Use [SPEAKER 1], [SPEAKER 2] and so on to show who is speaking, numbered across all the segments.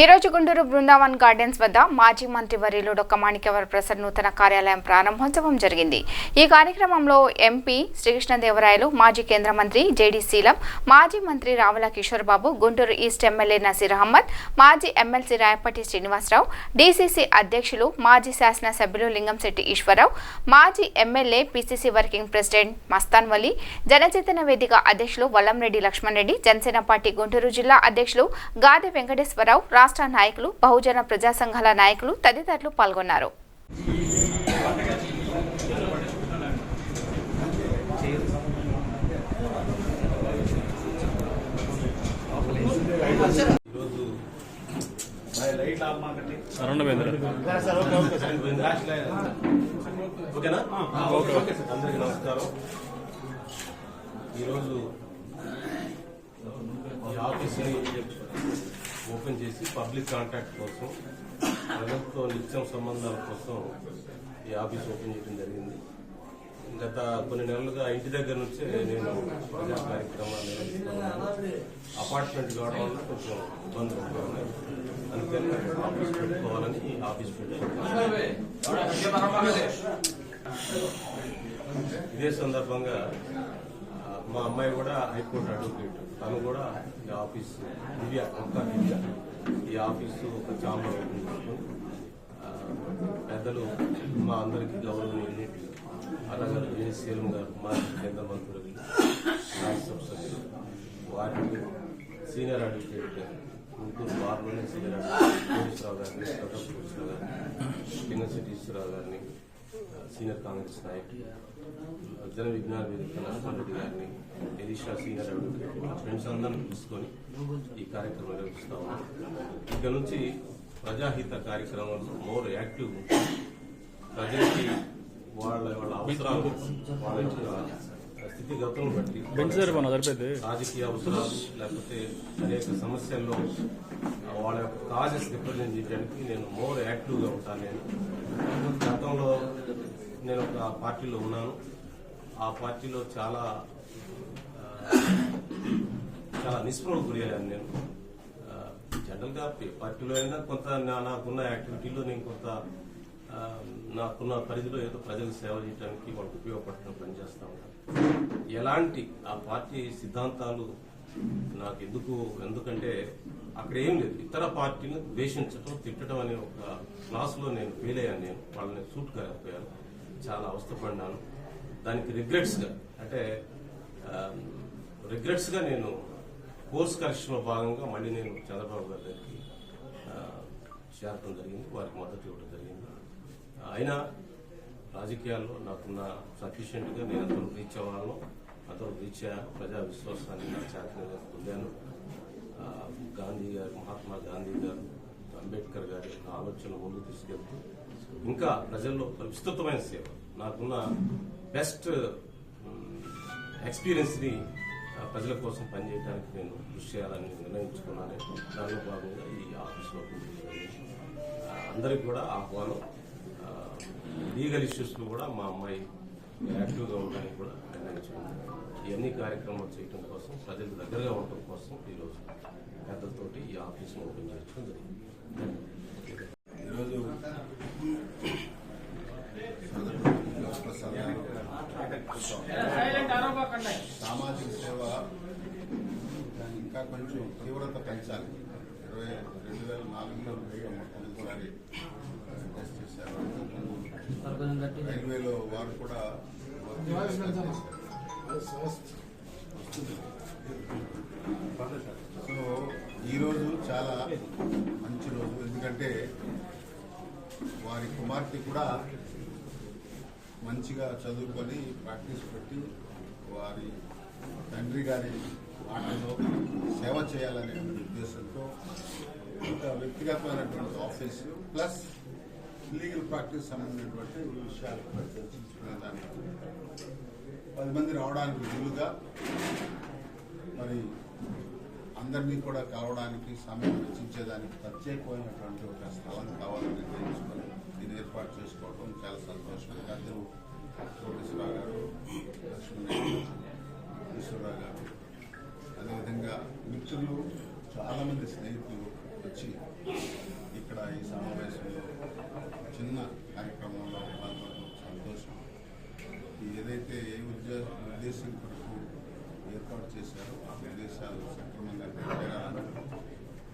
[SPEAKER 1] ఈ రోజు గుంటూరు బృందావన్ గార్డెన్స్ వద్ద మాజీ మంత్రి వర్యులు డొక్క మాణిక్యవర ప్రసాద్ నూతన కార్యాలయం ప్రారంభోత్సవం జరిగింది. ఈ కార్యక్రమంలో ఎంపీ శ్రీకృష్ణదేవరాయలు, మాజీ కేంద్ర మంత్రి జేడీ శీలం, మాజీ మంత్రి రావుల కిషోర్ బాబు, గుంటూరు ఈస్ట్ ఎమ్మెల్యే నసీర్ అహ్మద్, మాజీ ఎమ్మెల్సీ రాయపట్టి శ్రీనివాసరావు, డీసీసీ అధ్యక్షులు మాజీ శాసన సభ్యులు లింగంశెట్టి ఈశ్వరరావు, మాజీ MLA PCC working president Mastan Vali, Janachetana Vedika అధ్యక్షులు వల్లంరెడ్డి లక్ష్మణ్ రెడ్డి, జనసేన పార్టీ గుంటూరు జిల్లా అధ్యక్షులు గాదె వెంకటేశ్వరరావు, రాష్ట్ర నాయకులు, బహుజన ప్రజా సంఘాల నాయకులు తదితరులు పాల్గొన్నారు.
[SPEAKER 2] ఓపెన్ చేసి పబ్లిక్ కాంటాక్ట్ కోసం, ప్రజలతో నిత్యం సంబంధాల కోసం ఈ ఆఫీస్ ఓపెన్ చేయడం జరిగింది. గత కొన్ని నెలలుగా ఇంటి దగ్గర నుంచే నేను ప్రజా కార్యక్రమాలు నిర్వహిస్తున్నాను. అపార్ట్మెంట్ కావడం వల్ల కొంచెం ఇబ్బందులు ఉంటున్నాయి. అందుకని ఆఫీస్ పెట్టుకోవాలని ఈ ఆఫీస్ పెట్టుకున్నాను. ఇదే సందర్భంగా మా అమ్మాయి కూడా హైకోర్టు అడ్వకేట్, తను కూడా ఈ ఆఫీసు దివ్య ఈ ఆఫీసు ఒక ఛాంబర్ పెద్దలు మా అందరికీ గౌరవనీయులు అలాగే జేసీఎం గారు, మాజీ కేంద్ర మంత్రులు, రాజ్యసభ సభ్యులు, వారికి సీనియర్ అడ్వకేట్ గుంటూరు బార్లోని సీనియర్ అడ్వకేట్ కోటేశ్వరరావు గారిని, కోటేశ్వరరావు గారిని, లింగంశెట్టి ఈశ్వరరావు గారిని, సీనియర్ కాంగ్రెస్ నాయకులు, జన విజ్ఞాన వేదిక లక్ష్మణ్ రెడ్డి గారిని, ఎలీషా సీనియర్ అడ్వకేట్, మా ఫ్రెండ్స్ అందరినీ తీసుకొని ఈ కార్యక్రమం నిర్వహిస్తా ఉన్నాం. ఇక్కడ నుంచి ప్రజాహిత కార్యక్రమంలో మోర్ యాక్టివ్ ఉంటుంది. ప్రజలకి వాళ్ళ అవసరాలు, వాళ్ళ స్థితిగతులను బట్టి, రాజకీయ అవసరాలు లేకపోతే అనేక సమస్యల్లో వాళ్ళ యొక్క కాజెస్ రిప్రజెంట్ చేయడానికి నేను మోర్ యాక్టివ్గా ఉంటాను. నేను గతంలో నేను ఒక పార్టీలో ఉన్నాను. ఆ పార్టీలో చాలా నిస్పృహకు గురయ్యాను. నేను జనరల్గా పార్టీలో అయినా కొంత నాకున్న యాక్టివిటీలో నేను కొంత నాకున్న పరిధిలో ఏదో ప్రజలకు సేవ చేయడానికి వాళ్ళకి ఉపయోగపడుతున్న పనిచేస్తా ఉంటాను. ఎలాంటి ఆ పార్టీ సిద్ధాంతాలు నాకు ఎందుకంటే అక్కడ ఏం లేదు. ఇతర పార్టీని ద్వేషించడం, తిట్టడం అనే ఒక క్లాసులో నేను ఫెయిల్ అయ్యాను. నేను వాళ్ళని సూట్ కాలేకపోయాను, చాలా అవస్థపడినాను. దానికి రిగ్రెట్స్ గా నేను కోర్స్ కరెక్షన్ లో భాగంగా మళ్ళీ నేను చంద్రబాబు గారి దగ్గరికి చేరడం జరిగింది, వారికి మద్దతు ఇవ్వడం జరిగింది. అయినా రాజకీయాల్లో నాకున్న సఫిషియెంట్ గా నేను అంతవరకు రీచ్ అవ్వాలను, అంతవరకు రీచ్ అయ్యాను. ప్రజా విశ్వాసాన్ని నా చేతనగా పొందాను. గాంధీ గారు, మహాత్మా గాంధీ గారు, అంబేద్కర్ గారి ఆలోచనలు ముందుకు తీసుకెళ్తూ ఇంకా ప్రజల్లో విస్తృతమైన సేవ, నాకున్న బెస్ట్ ఎక్స్పీరియన్స్ ని ప్రజల కోసం పనిచేయడానికి నేను కృషి చేయాలని నిర్ణయించుకున్నాను. దానిలో భాగంగా ఈ ఆఫీస్లో అందరికి కూడా ఆహ్వానం. లీగల్ ఇష్యూస్ లో కూడా మా అమ్మాయి యాక్టివ్గా ఉండడానికి కూడా నిర్ణయించుకున్నాను. ఇవన్నీ కార్యక్రమాలు చేయడం కోసం, ప్రజలకు దగ్గరగా ఉండటం కోసం ఈరోజు పెద్దలతోటి ఈ ఆఫీస్ను ఓపెన్ చేయడం జరిగింది.
[SPEAKER 3] ఈరోజు సామాజిక సేవ ఇంకా కొంచెం తీవ్రత పెంచాలి. 2004లో మొట్టమొదటిసారి టెస్ట్ చేశారు. రైల్వేలో వారు కూడా సో ఈరోజు చాలా మంచి రోజు. ఎందుకంటే వారి కుమార్తె కూడా మంచిగా చదువుకొని ప్రాక్టీస్ పెట్టి వారి తండ్రి గారి ఆటలో సేవ చేయాలనే ఉద్దేశంతో ఒక వ్యక్తిగతమైనటువంటి ఆఫీస్ ప్లస్ లీగల్ ప్రాక్టీస్ సంబంధించినటువంటి విషయాలు చర్చించుకునే దానికి 10 మంది రావడానికి వీలుగా, మరి అందరినీ కూడా కావడానికి సమయం వెచ్చించేదానికి ప్రత్యేకమైనటువంటి ఒక స్థలం కావాలని నిర్ణయించుకొని దీన్ని ఏర్పాటు చేసుకోవడం చాలా సంతోషం. పెద్దలు కోటేశ్వరరావు గారు, లక్ష్మణ్ ఈశ్వరరావు గారు, అదేవిధంగా మిత్రులు చాలామంది స్నేహితులు వచ్చి ఇక్కడ ఈ సమావేశంలో చిన్న కార్యక్రమంలో పాల్గొనడం సంతోషం. ఏదైతే ఏ ఉద్దేశం కొరకు ఏర్పాటు చేశారో ఆ ఉద్దేశాలు సక్రమంగా నెరవేరాలని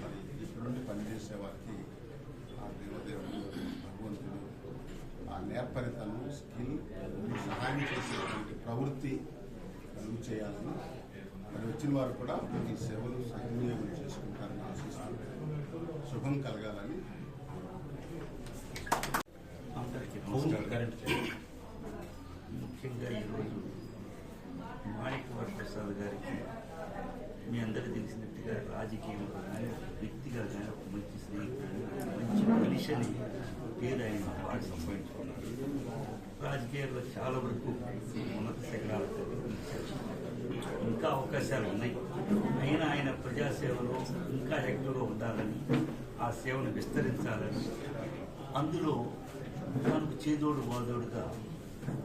[SPEAKER 3] మరి ఇక్కడ నుండి పనిచేసే వారికి ఆ దేవదేవుడు భగవంతుడు ఆ నేర్పరితనం స్కిల్ సహాయం చేసేటువంటి ప్రవృత్తి కలుగు చేయాలని మరి వచ్చిన వారు కూడా ఈ సేవలు సద్వినియోగం చేసుకుంటారని ఆశిస్తూ శుభం కలగాలని.
[SPEAKER 4] అందరికీ నమస్కారం. ముఖ్యంగా ఈరోజు మాణిక్యవర ప్రసాద్ గారికి మీ అందరికీ తెలిసినట్టుగా రాజకీయంలో కానీ వ్యక్తిగా కానీ ఒక మంచి స్నేహితుడు, మంచి మనిషిని పేరు ఆయన బాగా సంపాదించుకున్నారు. రాజకీయాల్లో చాలా వరకు ఉన్నత శిఖరాలకు ఇంకా అవకాశాలు ఉన్నాయి. అయినా ఆయన ప్రజాసేవలో ఇంకా యాక్టివ్గా ఉండాలని, ఆ సేవను విస్తరించాలని, అందులో మనకు చేదోడు వాదోడుగా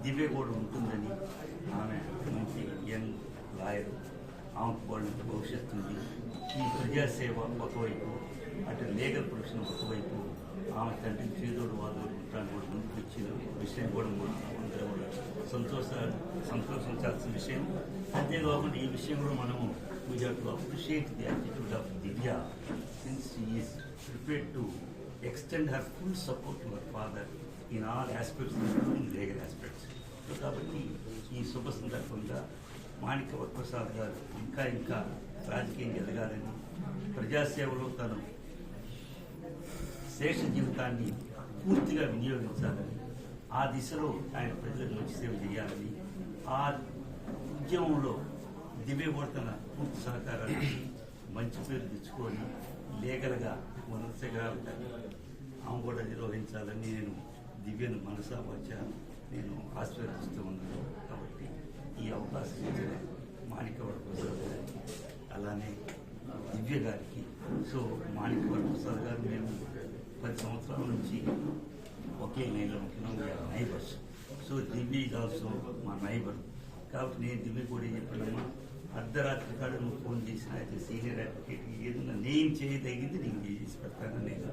[SPEAKER 4] దివ్య కూడా ఉంటుందని, ఆమె మంచి యంగ్ లాయర్, ఆమెకు వాళ్ళ భవిష్యత్తు ఉంది. ఈ ప్రజాసేవ ఒకవైపు, అటు లీగల్ ప్రొఫెషన్ ఒకవైపు, ఆమె తండ్రికి చేదోడు వాదోడు ఉంటాను కూడా ముందుకు వచ్చిన విషయం కూడా అందరూ కూడా సంతోషించాల్సిన విషయం. అంతేకాకుండా ఈ విషయం కూడా మనము we have to appreciate the attitude of Divya since she is prepared to extend her full support to her father in all aspects, including legal aspects. So కాబట్టి ఈ శుభ సందర్భంగా మాణిక్యవర ప్రసాద్ గారు ఇంకా రాజకీయం ఎదగాలని, ప్రజాసేవలో తను శేష జీవితాన్ని పూర్తిగా వినియోగించాలని, ఆ దిశలో ఆయన ప్రజలకు మంచి సేవ చేయాలని, ఆ ఉద్యమంలో దివ్య కూడా తన పూర్తి సహకారాన్ని మంచి పేరు తెచ్చుకొని లీగల్గా ఉన్నత శిఖరాలు ఆమె కూడా నిర్వహించాలని నేను దివ్యను మనసా వచ్చా నేను ఆశీర్వదిస్తూ ఉన్నాను. కాబట్టి ఈ అవకాశం ఇచ్చిన మాణిక్యవర ప్రసాద్ గారికి, అలానే దివ్య గారికి. సో మాణిక్యవర ప్రసాద్ గారు మేము 10 సంవత్సరాల నుంచి ఒకే లైన్లో ఉంటున్నాం, neighbours. So Divya is also మా నైబర్. కాబట్టి నేను దివ్య కూడా చెప్పినమ్మా, అర్ధరాత్రి కాడ నువ్వు ఫోన్ చేసిన అయితే సీనియర్ అడ్వకేట్ ఏదన్నా నేను చేయదగింది నీకు చేసి పెడతానని నేను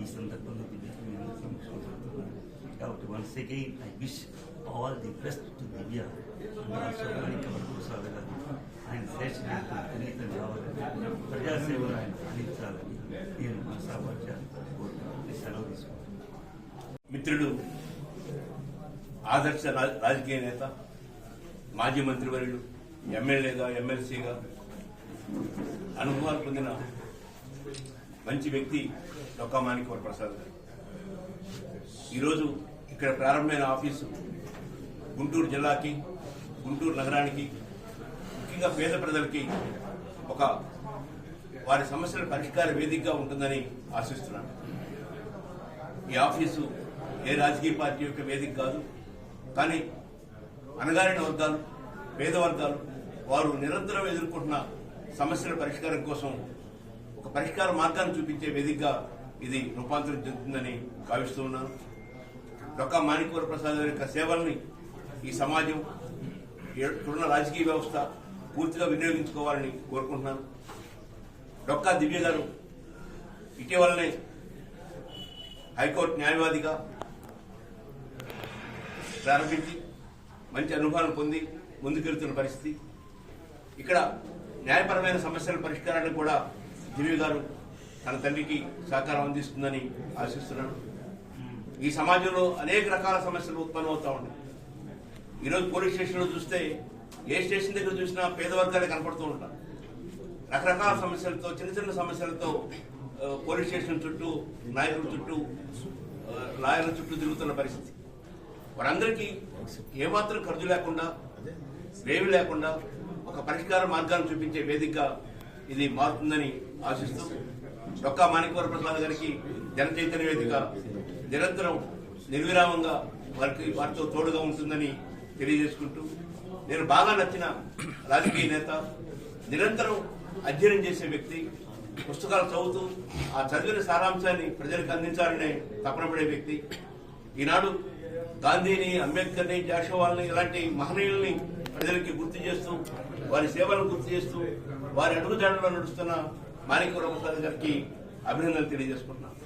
[SPEAKER 4] ఈ సందర్భంలో దివ్యకు నేను సమక్షం పెడుతున్నాను. కాబట్టి once again I wish all the best to Divya. Manikyavara Prasad garu ఆయన శ్రేష్ఠ పునీతం కావాలని, ప్రజాసేవలు ఆయన అందించాలని నేను మనసావాచ్యాన్ని కోరుకుంటున్నాను. సెలవు తీసుకుంటున్నాను.
[SPEAKER 5] మిత్రుడు, ఆదర్శ రాజకీయ నేత, మాజీ మంత్రివర్యుడు, ఎమ్మెల్యేగా, ఎమ్మెల్సీగా అనుభవాలు పొందిన మంచి వ్యక్తి డొక్కా మాణిక్యవర ప్రసాద్ గారు. ఈరోజు ఇక్కడ ప్రారంభమైన ఆఫీసు గుంటూరు జిల్లాకి, గుంటూరు నగరానికి, ముఖ్యంగా పేద ప్రజలకి ఒక వారి సమస్యల పరిష్కార వేదికగా ఉంటుందని ఆశిస్తున్నాను. ఈ ఆఫీసు ఏ రాజకీయ పార్టీ యొక్క వేదిక కాదు, కానీ అణగారిన వర్గాలు, పేద వర్గాలు వారు నిరంతరం ఎదుర్కొంటున్న సమస్యల పరిష్కారం కోసం ఒక పరిష్కార మార్గాన్ని చూపించే వేదికగా ఇది రూపాంతరం చెందుతుందని భావిస్తూ ఉన్నాను. డొక్కా మాణిక్యవర ప్రసాద్ గారి యొక్క సేవల్ని ఈ సమాజం, ఇక్కడున్న రాజకీయ వ్యవస్థ పూర్తిగా వినియోగించుకోవాలని కోరుకుంటున్నాను. డొక్కా దివ్య గారు ఇటీవలనే హైకోర్టు న్యాయవాదిగా ప్రారంభించి మంచి అనుభవాలను పొంది ముందుకెళ్తున్న పరిస్థితి. ఇక్కడ న్యాయపరమైన సమస్యల పరిష్కారానికి కూడా దివ్య గారు తన తండ్రికి సహకారం అందిస్తుందని ఆశిస్తున్నాను. ఈ సమాజంలో అనేక రకాల సమస్యలు ఉత్పన్నమవుతా ఉన్నాయి. ఈరోజు పోలీస్ స్టేషన్లో చూస్తే ఏ స్టేషన్ దగ్గర చూసినా పేద వర్గాలే కనపడుతూ ఉంటారు. రకరకాల సమస్యలతో, చిన్న చిన్న సమస్యలతో పోలీస్ స్టేషన్ చుట్టూ, నాయకుల చుట్టూ, లాయర్ల చుట్టూ తిరుగుతున్న పరిస్థితి. వారందరికీ ఏమాత్రం ఖర్చు లేకుండా, వేవి లేకుండా ఒక పరిష్కార మార్గాన్ని చూపించే వేదికగా ఇది మారుతుందని ఆశిస్తూ, డొక్కా మాణిక్యవర ప్రసాద్ గారికి జన చైతన్య వేదిక నిరంతరం నిర్విరామంగా వారితో తోడుగా ఉంటుందని తెలియజేసుకుంటూ, నేను బాగా నచ్చిన రాజకీయ నేత, నిరంతరం అధ్యయనం చేసే వ్యక్తి, పుస్తకాలు చదువుతూ ఆ చదివిన సారాంశాన్ని ప్రజలకు అందించాలనే తపన పడే వ్యక్తి. ఈనాడు గాంధీని, అంబేద్కర్ని, జాషవాల్ని ఇలాంటి మహనీయుల్ని ప్రజలకి గుర్తు చేస్తూ, వారి సేవలను గుర్తు చేస్తూ, వారి అడుగుజాడల్లో నడుస్తున్న మాణిక్యవర ప్రసాద్ గారికి అభినందనలు తెలియజేసుకుంటున్నాను.